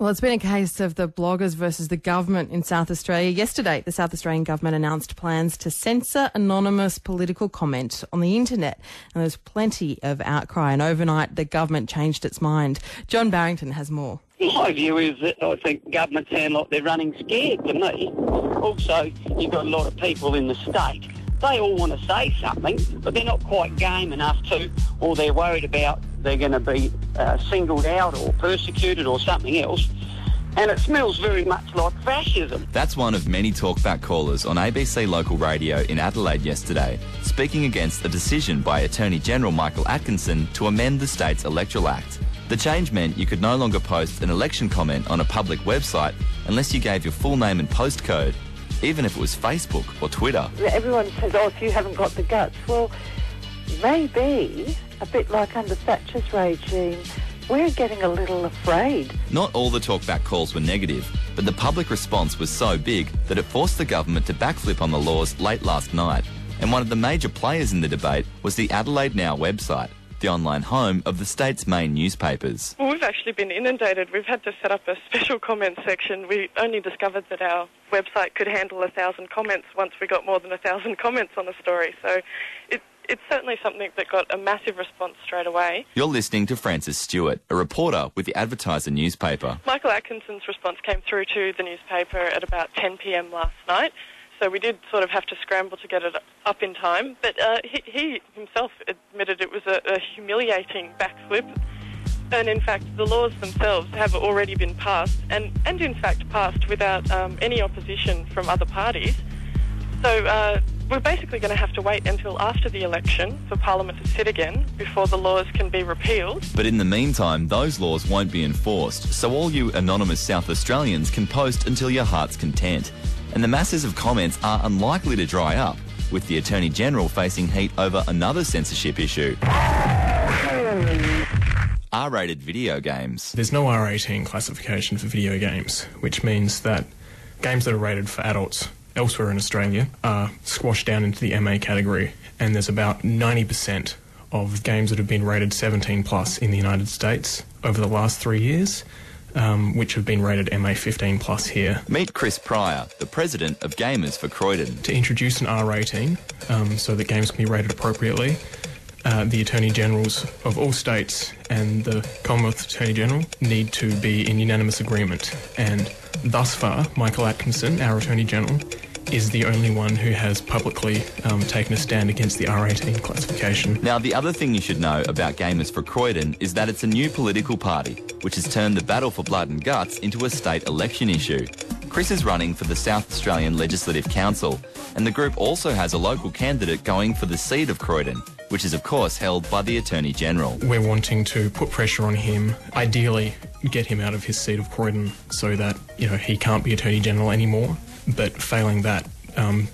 Well, it's been a case of the bloggers versus the government in South Australia. Yesterday, the South Australian government announced plans to censor anonymous political comment on the internet. And there's plenty of outcry. And overnight, the government changed its mind. John Barrington has more. My view is that I think government sound like they're running scared to me. Also, you've got a lot of people in the state. They all want to say something, but they're not quite game enough to, or they're worried about they're going to be singled out or persecuted or something else. And it smells very much like fascism. That's one of many talkback callers on ABC local radio in Adelaide yesterday, speaking against a decision by Attorney-General Michael Atkinson to amend the state's Electoral Act. The change meant you could no longer post an election comment on a public website unless you gave your full name and postcode, even if it was Facebook or Twitter. Everyone says, oh, if you haven't got the guts. Well, maybe, a bit like under Thatcher's regime, we're getting a little afraid. Not all the talkback calls were negative, but the public response was so big that it forced the government to backflip on the laws late last night. And one of the major players in the debate was the Adelaide Now website, the online home of the state's main newspapers. Well, we've actually been inundated. We've had to set up a special comment section. We only discovered that our website could handle 1,000 comments once we got more than 1,000 comments on a story. So it's certainly something that got a massive response straight away. You're listening to Frances Stewart, a reporter with the Advertiser newspaper. Michael Atkinson's response came through to the newspaper at about 10 p.m. last night. So we did sort of have to scramble to get it up in time. But he himself admitted it was a humiliating backflip. And in fact, the laws themselves have already been passed and in fact passed without any opposition from other parties. So we're basically going to have to wait until after the election for Parliament to sit again before the laws can be repealed. But in the meantime, those laws won't be enforced. So all you anonymous South Australians can post until your heart's content. And the masses of comments are unlikely to dry up, with the Attorney-General facing heat over another censorship issue. R-rated video games. There's no R18 classification for video games, which means that games that are rated for adults elsewhere in Australia are squashed down into the MA category, and there's about 90% of games that have been rated 17 plus in the United States over the last 3 years, which have been rated MA 15 plus here. Meet Chris Pryor, the president of Gamers4Croydon. To introduce an R rating so that games can be rated appropriately, the Attorney-Generals of all states and the Commonwealth Attorney-General need to be in unanimous agreement. And thus far, Michael Atkinson, our Attorney-General, is the only one who has publicly taken a stand against the R18 classification. Now, the other thing you should know about Gamers4Croydon is that it's a new political party, which has turned the battle for blood and guts into a state election issue. Chris is running for the South Australian Legislative Council, and the group also has a local candidate going for the seat of Croydon, which is of course held by the Attorney-General. We're wanting to put pressure on him, ideally get him out of his seat of Croydon so that, he can't be Attorney-General anymore. But failing that,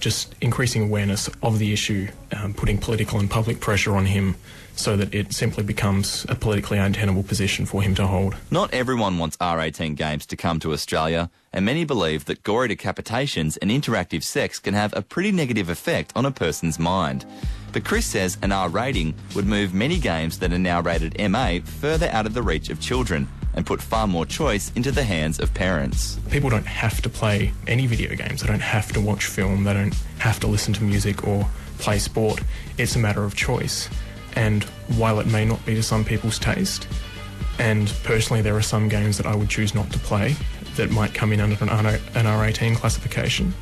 just increasing awareness of the issue, putting political and public pressure on him so that it simply becomes a politically untenable position for him to hold. Not everyone wants R18 games to come to Australia, and many believe that gory decapitations and interactive sex can have a pretty negative effect on a person's mind. But Chris says an R rating would move many games that are now rated MA further out of the reach of children and put far more choice into the hands of parents. People don't have to play any video games. They don't have to watch film. They don't have to listen to music or play sport. It's a matter of choice. And while it may not be to some people's taste, and personally there are some games that I would choose not to play that might come in under an R18 classification,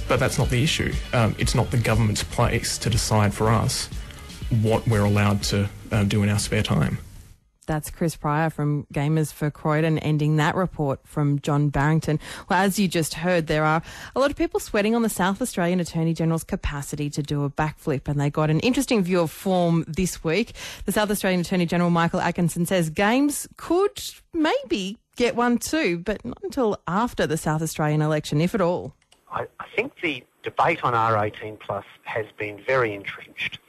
but that's not the issue. It's not the government's place to decide for us what we're allowed to do in our spare time. That's Chris Pryor from Gamers4Croydon ending that report from John Barrington. Well, as you just heard, there are a lot of people sweating on the South Australian Attorney-General's capacity to do a backflip, and they got an interesting view of form this week. The South Australian Attorney-General, Michael Atkinson, says games could maybe get one too, but not until after the South Australian election, if at all. I think the debate on R18 plus has been very entrenched.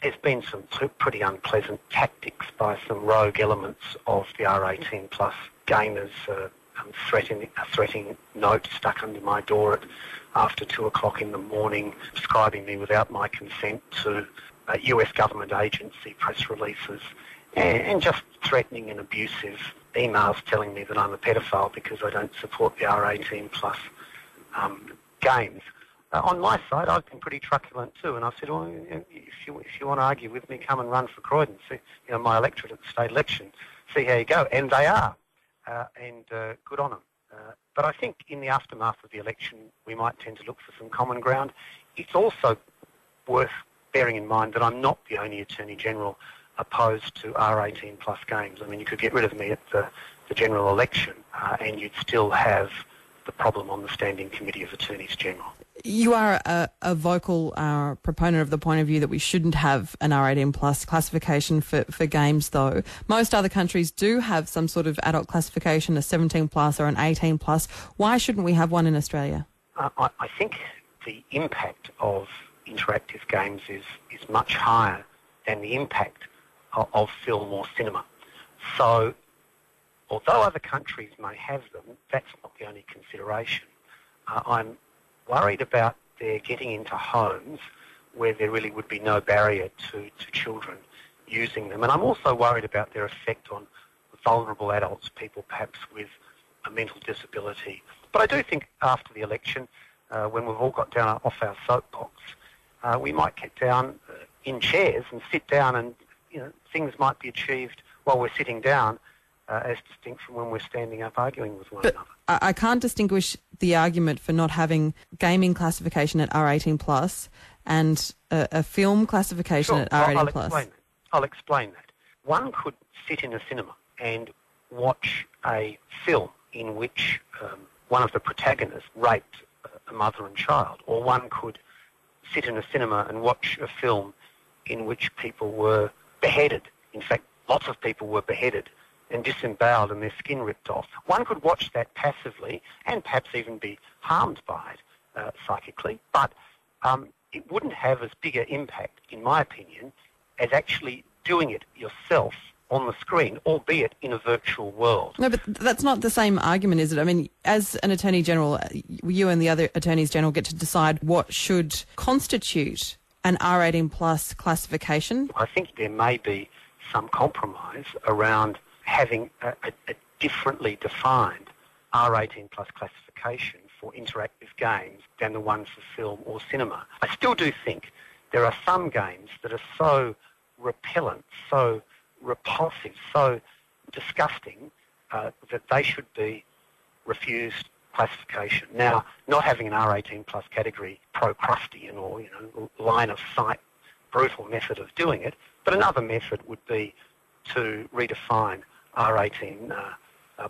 There's been some pretty unpleasant tactics by some rogue elements of the R18 plus gamers, threatening note stuck under my door after 2 o'clock in the morning, subscribing me without my consent to US government agency press releases and just threatening and abusive emails telling me that I'm a pedophile because I don't support the R18 plus games. On my side, I've been pretty truculent too, and I've said, well, if you want to argue with me, come and run for Croydon. See, my electorate at the state election, see how you go. And they are, and good on them. But I think in the aftermath of the election, we might tend to look for some common ground. It's also worth bearing in mind that I'm not the only Attorney-General opposed to R18 plus games. I mean, you could get rid of me at the general election and you'd still have the problem on the Standing Committee of Attorneys-General. You are a vocal proponent of the point of view that we shouldn't have an R18 plus classification for games, though. Most other countries do have some sort of adult classification, a 17 plus or an 18 plus. Why shouldn't we have one in Australia? I think the impact of interactive games is much higher than the impact of film or cinema. So, although other countries may have them, that's not the only consideration. I'm worried about their getting into homes where there really would be no barrier to children using them. And I'm also worried about their effect on vulnerable adults, people perhaps with a mental disability. But I do think after the election, when we've all got down off our soapbox, we might get down in chairs and sit down and, things might be achieved while we're sitting down, as distinct from when we're standing up arguing with one another. I can't distinguish the argument for not having gaming classification at R18 plus and a film classification at R18 plus. I'll explain that. One could sit in a cinema and watch a film in which one of the protagonists raped a mother and child, or one could sit in a cinema and watch a film in which people were beheaded. In fact, lots of people were beheaded and disemboweled and their skin ripped off. One could watch that passively and perhaps even be harmed by it psychically, but it wouldn't have as big an impact, in my opinion, as actually doing it yourself on the screen, albeit in a virtual world. No, but that's not the same argument, is it? I mean, as an Attorney-General, you and the other Attorneys-General get to decide what should constitute an R18 plus classification. I think there may be some compromise around having a differently defined R18 plus classification for interactive games than the one for film or cinema. I still do think there are some games that are so repellent, so repulsive, so disgusting that they should be refused classification. Now, not having an R18 plus category pro-crustian or line of sight brutal method of doing it, but another method would be to redefine R18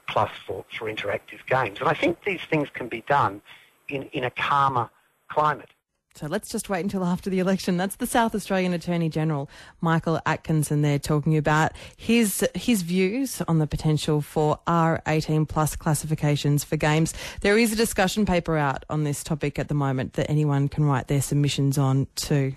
plus for interactive games. And I think these things can be done in a calmer climate. So let's just wait until after the election. That's the South Australian Attorney-General, Michael Atkinson, there talking about his views on the potential for R18 plus classifications for games. There is a discussion paper out on this topic at the moment that anyone can write their submissions on too.